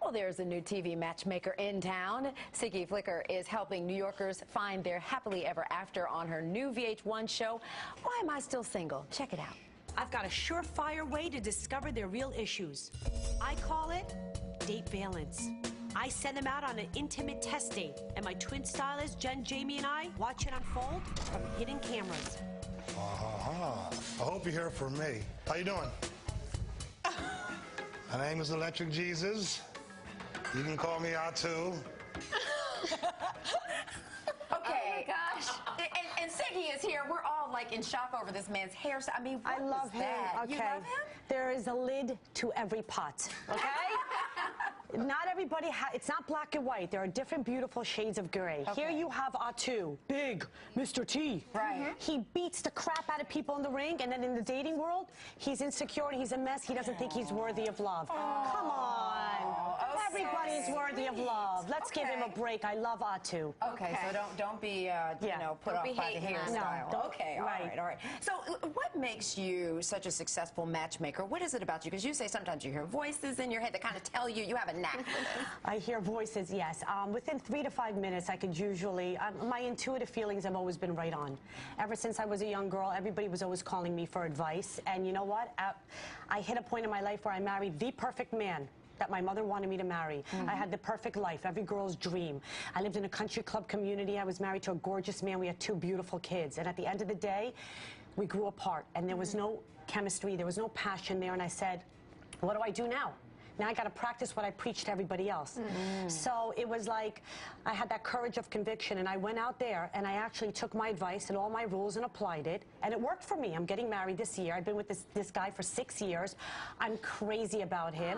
Well, there's a new TV matchmaker in town. Siggy is helping New Yorkers find their happily ever after on her new VH1 show, Why Am I Still Single? Check it out. I've got a surefire way to discover their real issues. I call it date valence. I send them out on an intimate test date, and my twin stylists, Jen, Jamie, and I watch it unfold from hidden cameras. I hope you're here for me. How you doing? My name is Electric Jesus. You can call me out too. Okay. Oh gosh. And Siggy is here. We're all like in shock over this man's hairstyle. I mean, what I love is that? him. Okay. You love him? There is a lid to every pot. Okay? Not everybody it's not black and white. There are different beautiful shades of gray. Okay. Here you have Atu, big, Mr. T. Right. He beats the crap out of people in the ring, and then in the dating world, he's insecure and he's a mess. He doesn't think he's worthy of love. Come on. Okay. Everybody's worthy of love. Let's give him a break. I love Atu. Okay, so don't be you know, put off by the hairstyle. No, okay, all right. So what makes you such a successful matchmaker? What is it about you? Because you say sometimes you hear voices in your head that kind of tell you have a knack for this. I hear voices, yes. Within 3 to 5 minutes, I could usually, my intuitive feelings have always been right on. Ever since I was a young girl, everybody was always calling me for advice. And you know what? I hit a point in my life where I married the perfect man that my mother wanted me to marry. I had the perfect life, every girl's dream. I lived in a country club community. I was married to a gorgeous man. We had 2 beautiful kids. And at the end of the day, we grew apart. And there was no chemistry. There was no passion there. And I said, what do I do now? Now I got to practice what I preach to everybody else. So it was like I had that courage of conviction, and I went out there and I actually took my advice and all my rules and applied it, and it worked for me. I'm getting married this year. I've been with this guy for 6 years. I'm crazy about him.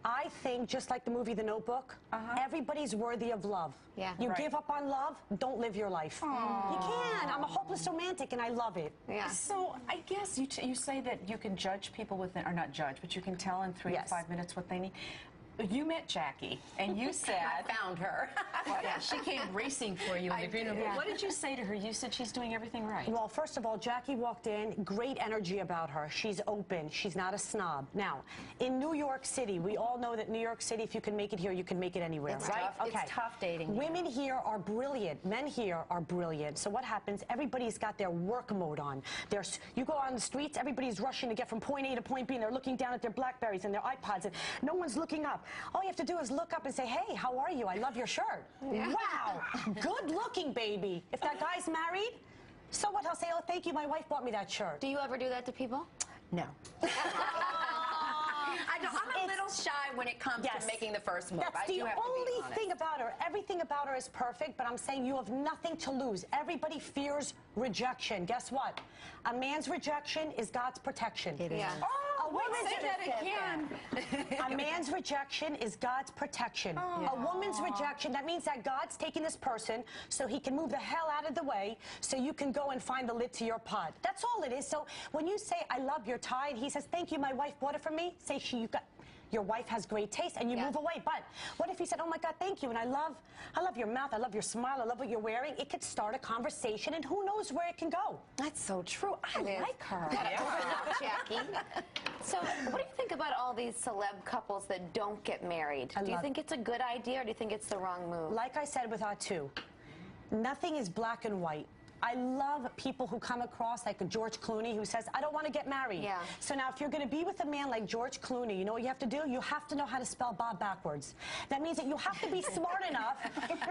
I think, just like the movie The Notebook, everybody's worthy of love. Yeah. You give up on love, don't live your life. You can. I'm a hopeless romantic, and I love it. Yeah. So I guess you say that you can judge people within, or not judge, but you can tell in 3 to 5 minutes what they need. You met Jackie, and you said... I found her. Well, yeah, she came racing for you in the green room. Yeah. What did you say to her? You said she's doing everything right. Well, first of all, Jackie walked in, great energy about her. She's open. She's not a snob. Now, in New York City, we all know that New York City, if you can make it here, you can make it anywhere, It's right? tough. It's tough dating. Women here are brilliant. Men here are brilliant. So what happens? Everybody's got their work mode on. You go on the streets, everybody's rushing to get from point A to point B, and they're looking down at their BlackBerries and their iPods, and no one's looking up. All you have to do is look up and say, hey, how are you? I love your shirt. Yeah. Wow, good looking, baby. If that guy's married, so what? He'll say, oh, thank you, my wife bought me that shirt. Do you ever do that to people? No. I'm a little shy when it comes to making the first move. That's the only thing about her. Everything about her is perfect, but I'm saying you have nothing to lose. Everybody fears rejection. Guess what? A man's rejection is God's protection. It is. Yeah. A woman's say that again. A man's rejection is God's protection. A woman's rejection, that means that God's taking this person so he can move the hell out of the way so you can go and find the lid to your pot. That's all it is. So when you say, I love your tie, and he says, thank you, my wife bought it for me, say, your wife has great taste, and you move away. But what if he said, oh my God, thank you, and I love your mouth, I love your smile, I love what you're wearing? It could start a conversation, and who knows where it can go. That's so true. I like her. Jackie. So what do you think about all these celeb couples that don't get married? Do you think it's a good idea, or do you think it's the wrong move? Like I said with Atu, nothing is black and white. I love people who come across like a George Clooney who says, I don't want to get married. Yeah. So now if you're going to be with a man like George Clooney, you know what you have to do? You have to know how to spell Bob backwards. That means that you have to be smart enough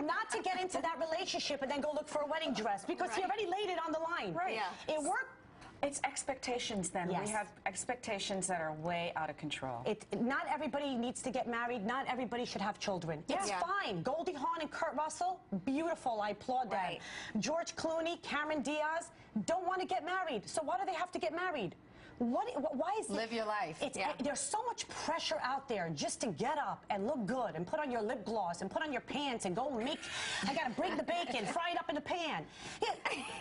not to get into that relationship and then go look for a wedding dress, because he already laid it on the line. Right. Yeah. It worked. It's expectations then. Yes. We have expectations that are way out of control. Not everybody needs to get married. Not everybody should have children. Yeah. It's fine. Goldie Hawn and Kurt Russell, beautiful. I applaud them. George Clooney, Cameron Diaz, don't want to get married. So why do they have to get married? Why is it? Live your life. There's so much pressure out there just to get up and look good and put on your lip gloss and put on your pants and go make. I gotta break the bacon, fry it up in the pan. Why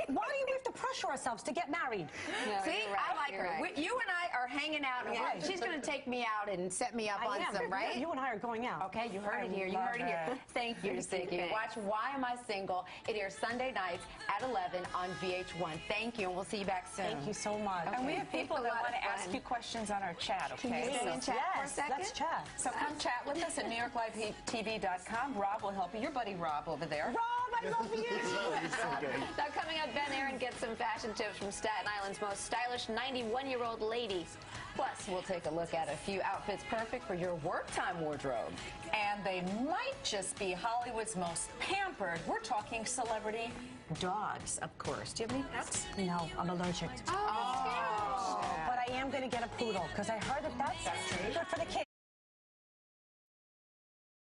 do we have to pressure ourselves to get married? No, See, I like her. Right. You and I are hanging out, and she's going to take me out and set me up on some, right? You and I are going out. Okay, you heard it here. You heard it here. Thank you, Siggy. Watch Why Am I Single? It airs Sunday nights at 11 on VH1. Thank you, and we'll see you back soon. Thank you so much. And we have people I want to ask you questions on our chat, okay? Can you stay in chat for a second? Let's chat. So come chat with us at NewYorkLiveTV.com. Rob will help you. Your buddy Rob over there. Rob, I love you. Now coming up, Ben Aaron gets some fashion tips from Staten Island's most stylish 91-year-old lady. Plus, we'll take a look at a few outfits perfect for your work time wardrobe. And they might just be Hollywood's most pampered. We're talking celebrity dogs, of course. Do you have any pets? No, I'm allergic. Oh. But I am going to get a poodle because I heard that that's good for the kids.